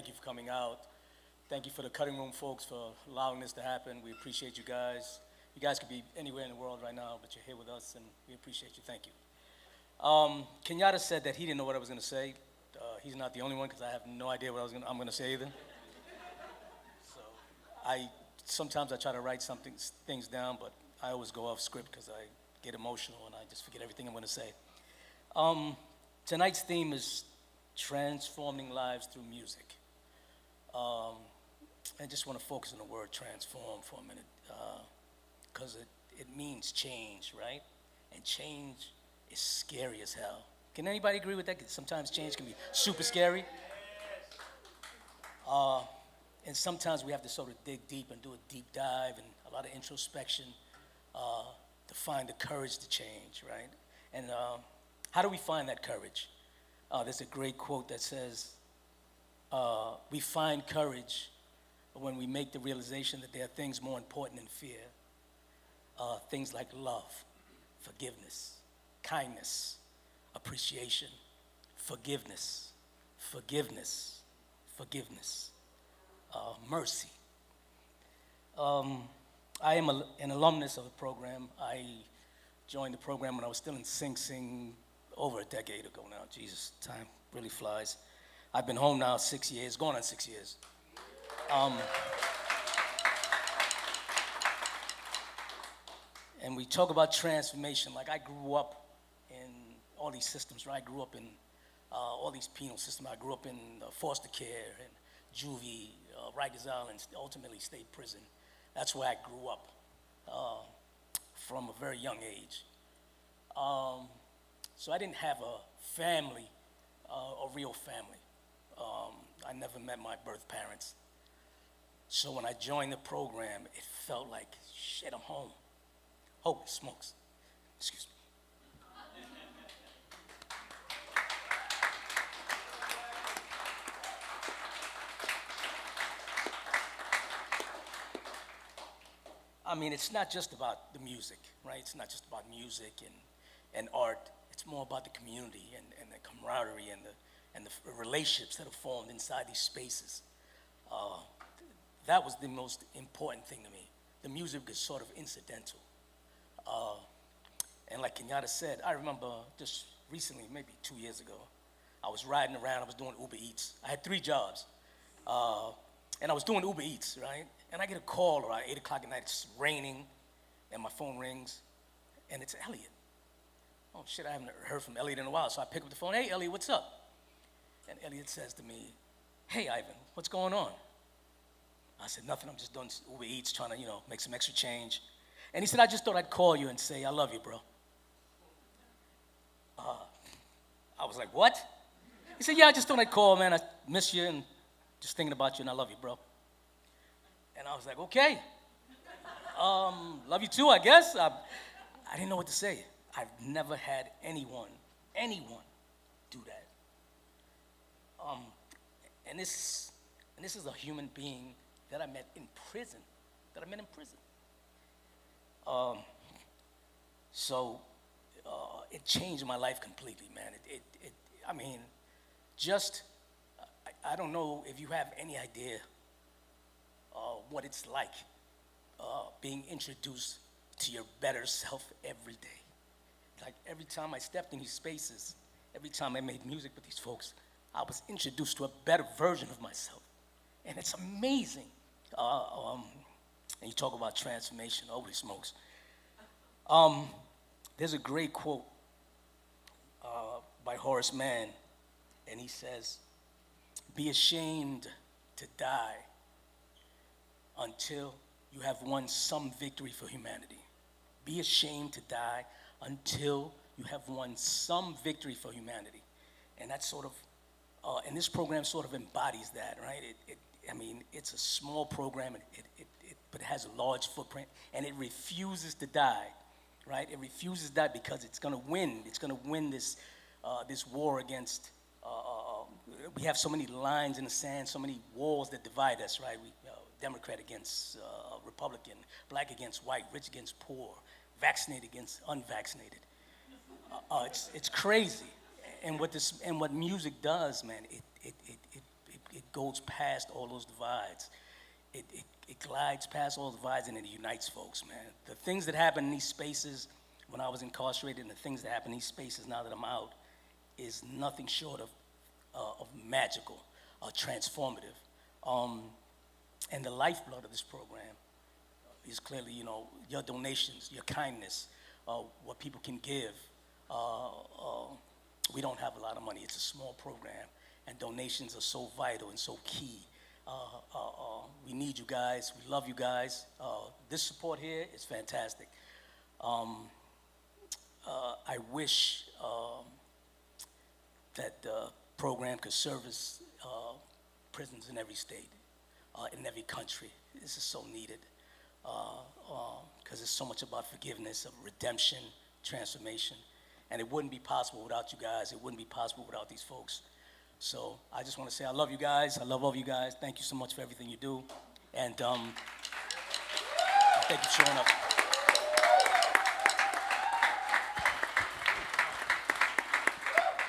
Thank you for coming out. Thank you for the cutting room folks for allowing this to happen. We appreciate you guys. You guys could be anywhere in the world right now, but you're here with us, and we appreciate you. Thank you. Kenyatta said that he didn't know what I was going to say. He's not the only one because I have no idea what I'm going to say either. So sometimes I try to write things down, but I always go off script because I get emotional and I just forget everything I'm going to say. Tonight's theme is transforming lives through music. I just want to focus on the word transform for a minute because it means change, right? And change is scary as hell. Can anybody agree with that? 'Cause sometimes change can be super scary. And sometimes we have to sort of dig deep and do a deep dive and a lot of introspection to find the courage to change, right? And how do we find that courage? There's a great quote that says, we find courage when we make the realization that there are things more important than fear. Things like love, forgiveness, kindness, appreciation, forgiveness, mercy. I am an alumnus of the program. I joined the program when I was still in Sing Sing over a decade ago now. Jesus, time really flies. I've been home now 6 years, going on 6 years. And we talk about transformation. Like I grew up in all these systems, right? I grew up in all these penal systems. I grew up in foster care and juvie, Rikers Island, ultimately state prison. That's where I grew up from a very young age. So I didn't have a family, a real family. I never met my birth parents. So when I joined the program, it felt like, shit, I'm home. Holy smokes. Excuse me. I mean, it's not just about the music, right? It's not just about music and art. It's more about the community and the camaraderie and the relationships that are formed inside these spaces. That was the most important thing to me. The music is sort of incidental. And like Kenyatta said, I remember just recently, maybe 2 years ago, I was riding around, I was doing Uber Eats. I had 3 jobs. And I was doing Uber Eats, right? And I get a call around 8 o'clock at night, it's raining, and my phone rings, and it's Elliot. Oh shit, I haven't heard from Elliot in a while, so I pick up the phone, hey Elliot, what's up? And Elliot says to me, hey Ivan, what's going on? I said, nothing, I'm just doing Uber Eats, trying to, make some extra change. And he said, I just thought I'd call you and say, I love you, bro. I was like, what? He said, yeah, I just thought I'd call, man, I miss you and just thinking about you and I love you, bro. And I was like, okay. Love you too, I guess. I didn't know what to say. I've never had anyone do that. And this is a human being that I met in prison. So it changed my life completely, man. I don't know if you have any idea what it's like being introduced to your better self every day. Like every time I stepped in these spaces, every time I made music with these folks, I was introduced to a better version of myself. And it's amazing. And you talk about transformation, holy smokes. There's a great quote by Horace Mann, and he says, be ashamed to die until you have won some victory for humanity. Be ashamed to die until you have won some victory for humanity. And that's sort of, and this program sort of embodies that, right? It's a small program, but it has a large footprint, and it refuses to die, right? It refuses to die because it's gonna win. It's gonna win this war against, we have so many lines in the sand, so many walls that divide us, right? Democrat against Republican, black against white, rich against poor, vaccinated against unvaccinated. It's crazy. And what music does, man, it goes past all those divides. It glides past all divides and it unites folks, man. The things that happen in these spaces when I was incarcerated and the things that happen in these spaces now that I'm out is nothing short of magical, transformative. And the lifeblood of this program is clearly, you know, your donations, your kindness, what people can give. We don't have a lot of money. It's a small program, and donations are so vital and so key. We need you guys. We love you guys. This support here is fantastic. I wish that the program could service prisons in every state, in every country. This is so needed because it's so much about forgiveness, of redemption, transformation. And it wouldn't be possible without you guys. It wouldn't be possible without these folks. So I just want to say I love you guys. I love all of you guys. Thank you so much for everything you do. And thank you for showing up.